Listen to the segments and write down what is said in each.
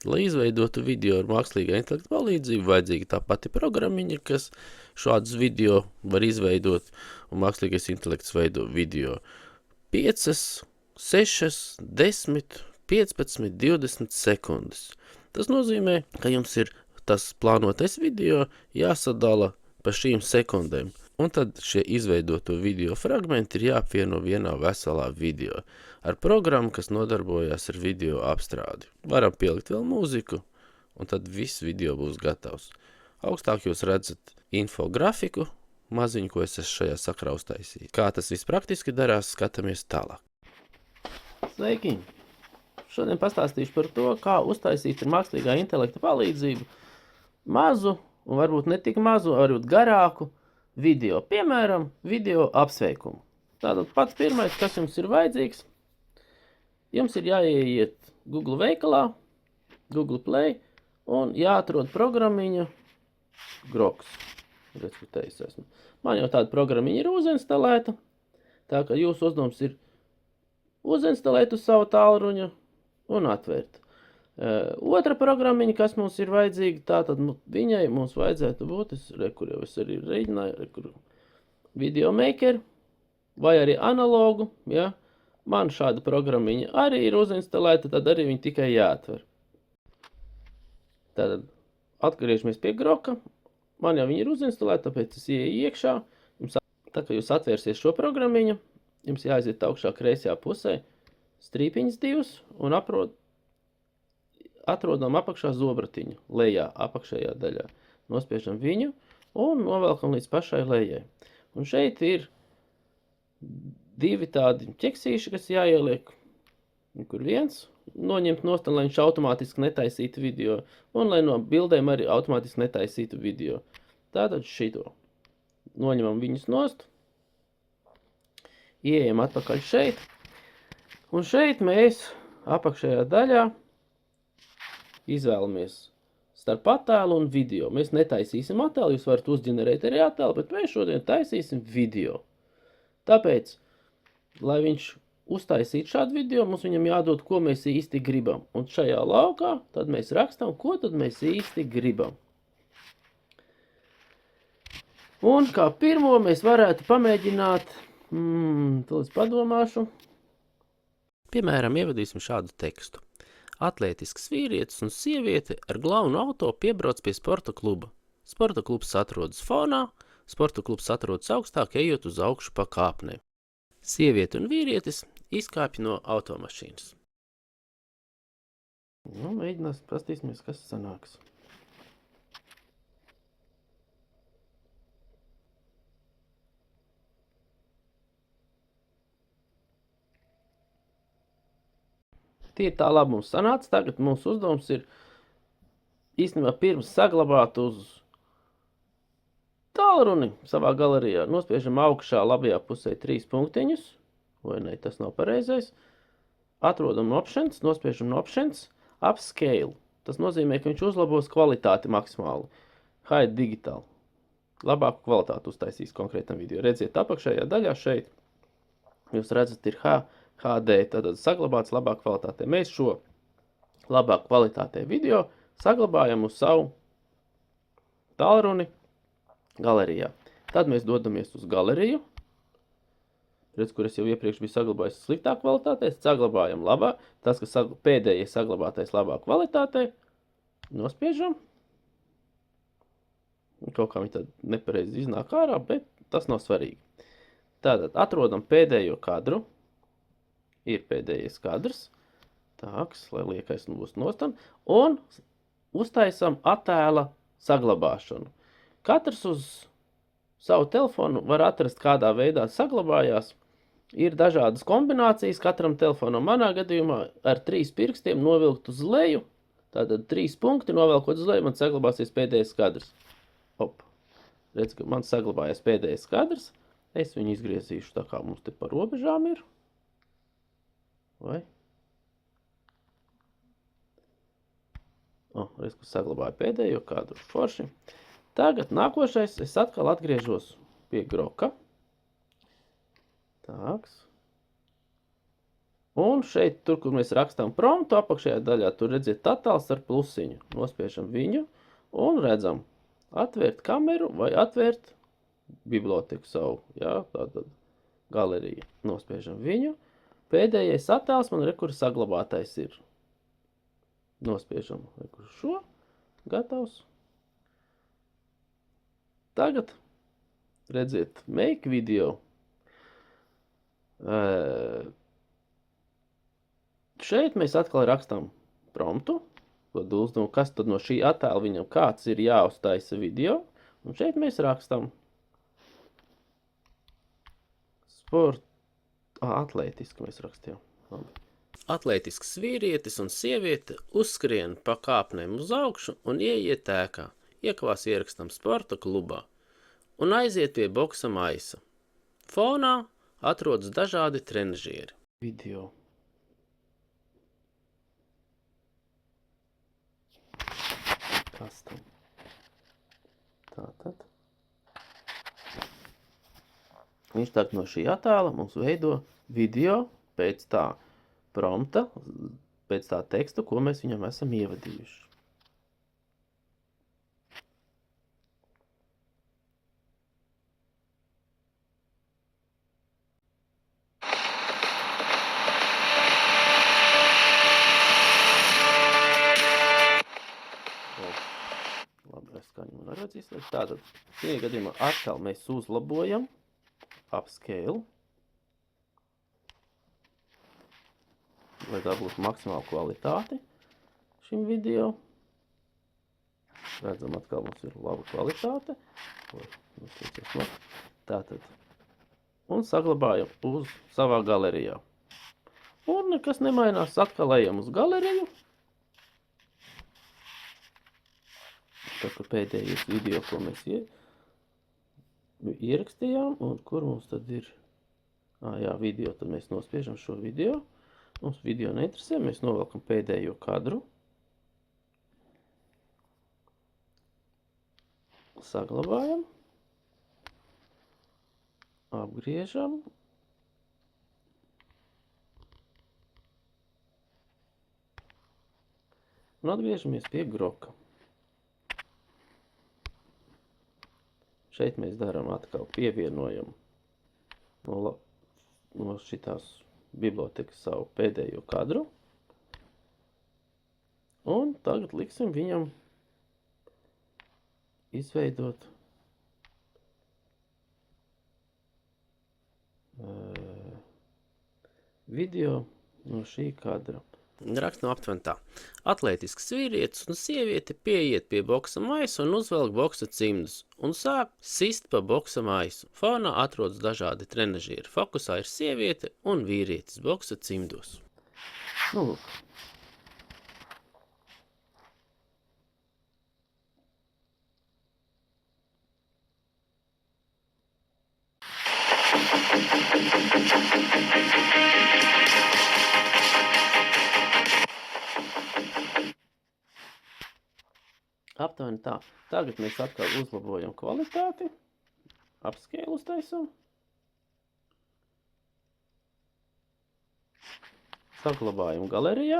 Lai izveidotu video ar mākslīgā intelekta palīdzību, vajadzīga tā pati programmiņa, kas šādus video var izveidot, un mākslīgais intelekts veido video 5, 6, 10, 15, 20 sekundes. Tas nozīmē, ka jums ir tas plānotais video jāsadala pa šīm sekundēm. Un tad šie izveidoto video fragmenti ir jāapvieno vienā veselā video ar programmu, kas nodarbojās ar video apstrādi. Varam pielikt vēl mūziku, un tad viss video būs gatavs. Augstāk jūs redzat infografiku, maziņu, ko es esmu šajā sakrā uztaisījis. Kā tas viss praktiski darās, skatāmies tālāk. Sveiki! Šodien pastāstīšu par to, kā uztaisīt ar mākslīgā intelekta palīdzību mazu, un varbūt ne tik mazu, varbūt garāku video. Piemēram, video apsveikumu. Tātad pats pirmais, kas jums ir vajadzīgs, jums ir jāieiet Google veikalā, Google Play, un jāatrod programmiņa Groks. Man jau tāda programmiņa ir uzinstalēta, tā ka jūsu uzdevums ir uzinstalēt uz savu tālruņu un atvērt. Otra programmiņa, kas mums ir vajadzīga, tātad viņai mums vajadzētu būt, kur jau es arī rēģināju, Video Maker, vai arī analogu, ja. Man šāda programmiņa arī ir uzinstalēta, tad arī viņa tikai jāatver. Tātad atgriežamies pie Groka, man jau viņa ir uzinstalēta, tāpēc es ieeju iekšā. Tā kā jūs atvērsies šo programmiņu, jums jāaiziet augšā kreisajā pusē, strīpiņas 2 un atrodam apakšā zobratiņu, lejā, apakšējā daļā. Nospiežam viņu un novelkam līdz pašai lejai. Un šeit ir 2 tādi ķeksīši, kas jāieliek, kur viens noņemt nost, lai viņš automātiski netaisītu video, un lai no bildēm arī automātiski netaisītu video. Tātad šito. Noņemam viņus nost, ieejam atpakaļ šeit, un šeit mēs apakšējā daļā izvēlamies starp attēlu un video. Mēs netaisīsim attēlu, jūs varat uzģenerēt arī attēlu, bet mēs šodien taisīsim video. Tāpēc, lai viņš uztaisītu šādu video, mums viņam jādod, ko mēs īsti gribam. Un šajā laukā tad mēs rakstam, ko tad mēs īsti gribam. Un kā pirmo mēs varētu pamēģināt, tad es padomāšu. Piemēram, ievadīsim šādu tekstu. Atletisks vīrietis un sieviete ar glaunu auto piebrauc pie sporta kluba. Sporta klubs atrodas fonā, sporta klubs atrodas augstāk, ejot uz augšu pa kāpnēm. Sieviete un vīrietis izkāpj no automašīnas. Mēģinās, pastīsimies, kas sanāks. Tie tā labi mums sanāca, tagad mūsu uzdevums ir īstenībā pirms saglabāt uz tālruni savā galerijā. Nospiežam augšā labajā pusē 3 punktiņus, vai ne, tas nav pareizais. Atrodam options, nospiežam no options, upscale. Tas nozīmē, ka viņš uzlabos kvalitāti maksimāli. High digital. Labāku kvalitāti uztaisīs konkrētam video. Redziet, apakšējā daļā šeit, jūs redzat, ir HD, tātad saglabāts labā kvalitātē. Mēs šo labā kvalitātē video saglabājam uz savu tālruni galerijā. Tad mēs dodamies uz galeriju. Redz, kur es jau iepriekš biju saglabājis sliktā kvalitātē. Saglabājam labā. Tas, kas pēdējais saglabātais labā kvalitātē. Nospiežam. Kaut kā viņi tad nepareizi iznāk ārā, bet tas nav svarīgi. Tātad atrodam pēdējo kadru. Ir pēdējais kadrs, tāks, lai liekais būs nostan, un uztaisam attēla saglabāšanu. Katrs uz savu telefonu var atrast, kādā veidā saglabājās. Ir dažādas kombinācijas katram telefonam. Manā gadījumā ar 3 pirkstiem novilkt uz leju, tātad 3 punkti novelkot uz leju, man saglabāsies pēdējais kadrs. Redz, ka man saglabājas pēdējais kadrs, es viņu izgriezīšu tā kā mums te par robežām ir. Vai? Redz, ka saglabāju pēdējo kadru forši. Tagad nākošais es atkal atgriežos pie Groka. Tāks. Un šeit, tur, kur mēs rakstām promptu, apakšējā daļā, tur redziet attēls ar plusiņu. Nospiežam viņu un redzam atvērt kameru vai atvērt biblioteku savu. Jā, tātad galerija. Nospiežam viņu. Pēdējais attēls man kur saglabātais ir. Nospiežam kur šo. Gatavs. Tagad redziet make video. Šeit mēs atkal rakstām promptu, kas tad no šī attēla viņam kāds ir jāuztaisa video, un šeit mēs rakstām atlētiski mēs rakstījām. Labi. Atlētisks vīrietis un sieviete uzskrien pa kāpnēm uz augšu un ieiet ēkā, iekavās ierakstam sporta klubā un aiziet pie boksa maisa. Fonā atrodas dažādi trenažieri. Video. Kas tam? Tātad. Viņš tagad no šī attēla mums veido video pēc tā prompta, pēc tā teksta, ko mēs viņam esam ievadījuši. Tātad, šajā gadījumā atkal mēs uzlabojam upscale, lai dabūtu maksimālu kvalitāti šim video. Redzam, atkal mums ir laba kvalitāte. Tātad, un saglabājam uz savā galerijā. Un nekas nemainās, atkal ejam uz galeriju. Tā pēdējais video, ko mēs ierakstījām, un kur mums tad ir, jā, video, tad mēs nospiežam šo video, mums video neinteresē, mēs novelkam pēdējo kadru, saglabājam, apgriežam, un atgriežamies pie groka. Šeit mēs darām atkal pievienojam no šitās bibliotekas savu pēdējo kadru. Un tagad liksim viņam izveidot video no šī kadra. Rakstam aptuveni tā. Atlētisks vīrietis un sieviete pieiet pie boksa maisa un uzvelk boksa cimdus un sāk sist pa boksa maisu. Fonā atrodas dažādi trenažieri. Fokusā ir sieviete un vīrietis boksa cimdos. Nu, lūk. Aptuveni tā. Tagad mēs atkal uzlabojam kvalitāti. Upscale uztaisam. Saglabājam galerijā.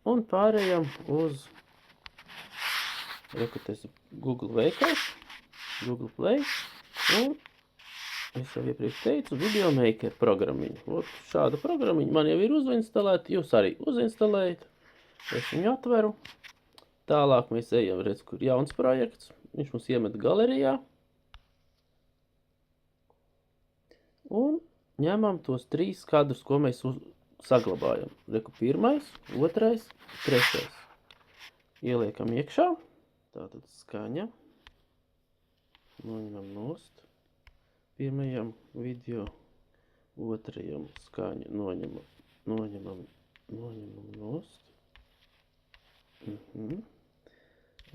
Un pārējam uz Google veikals, Google Play. Un es jau iepriekš teicu, Video Maker programmiņu. Šāda programmiņa man jau ir uzinstalēta. Jūs arī uzinstalējat. Es viņu atveru. Tālāk mēs ejam, redz, kur jauns projekts. Viņš mums iemet galerijā. Un ņemam tos 3 kadrus, ko mēs saglabājam. Reku pirmais, otrais, trešais. Ieliekam iekšā. Tātad skaņa. Noņemam nost. Pirmajam video, otrajam skaņu noņemam nost.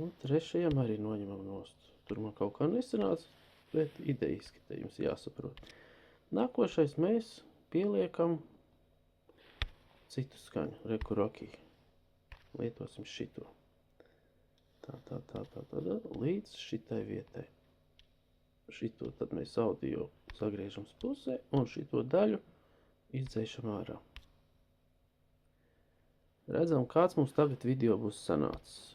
Un trešajam arī noņemam nost. Tur man kaut kā nesanāca, bet idejiski te jums jāsaprot. Nākošais mēs pieliekam citu skaņu. Reku Rocky. Lietosim šito. Tā, līdz šitai vietai. Šito tad mēs audio sagriežam pusē un šito daļu izdzēšam ārā. Redzam, kāds mums tagad video būs sanācis.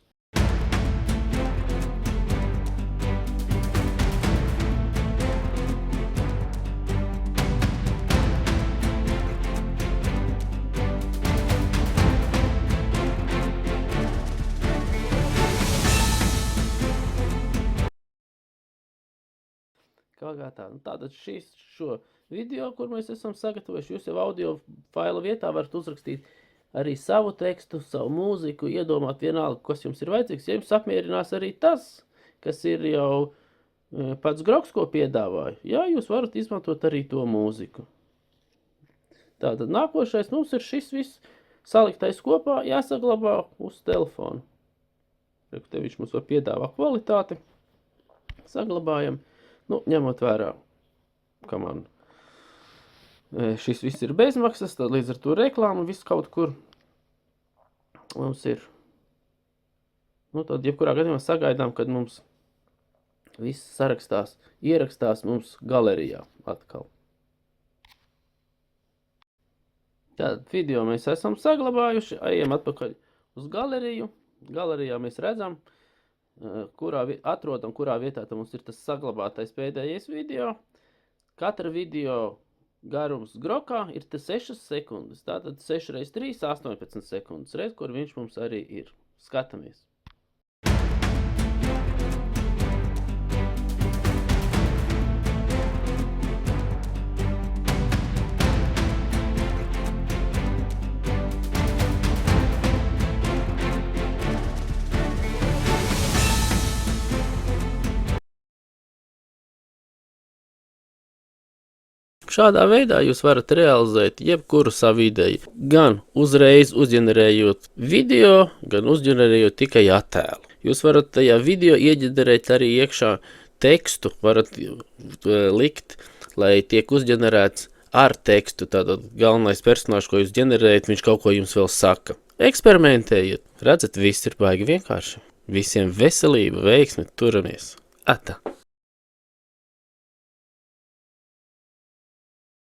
Kā tā? Tātad šo video, kur mēs esam sagatavojuši, jūs jau audio faila vietā varat uzrakstīt arī savu tekstu, savu mūziku, iedomāt vienalga, kas jums ir vajadzīgs. Ja jums apmierinās arī tas, kas ir jau pats Groks, ko piedāvāja, jā, jūs varat izmantot arī to mūziku. Tātad nākošais mums ir šis viss saliktais kopā, jāsaglabā uz telefonu. Te viņš mums var piedāvāt kvalitāti, saglabājam. Nu, ņemot vērā, ka man šis viss ir bezmaksas, tad līdz ar to reklāmu viss kaut kur mums ir. Nu, tad jebkurā gadījumā sagaidām, kad mums viss sarakstās, ierakstās mums galerijā atkal. Tātad video mēs esam saglabājuši, ejam atpakaļ uz galeriju. Galerijā mēs redzam, kurā vietā mums ir tas saglabātais pēdējais video. Katra video garums Grokā ir 6 sekundes. Tātad 6 x 3 – 18 sekundes. Redz, kur viņš mums arī ir. Skatāmies. Šādā veidā jūs varat realizēt jebkuru savu ideju, gan uzreiz uzģenerējot video, gan uzģenerējot tikai attēlu. Jūs varat tajā video ieģenerēt arī iekšā tekstu, varat likt, lai tiek uzģenerēts ar tekstu. Tātad galvenais personāžs, ko jūs ģenerējat, viņš kaut ko jums vēl saka. Eksperimentējiet, redzat, viss ir baigi vienkārši. Visiem veselība, veiksmi, turamies. Ata!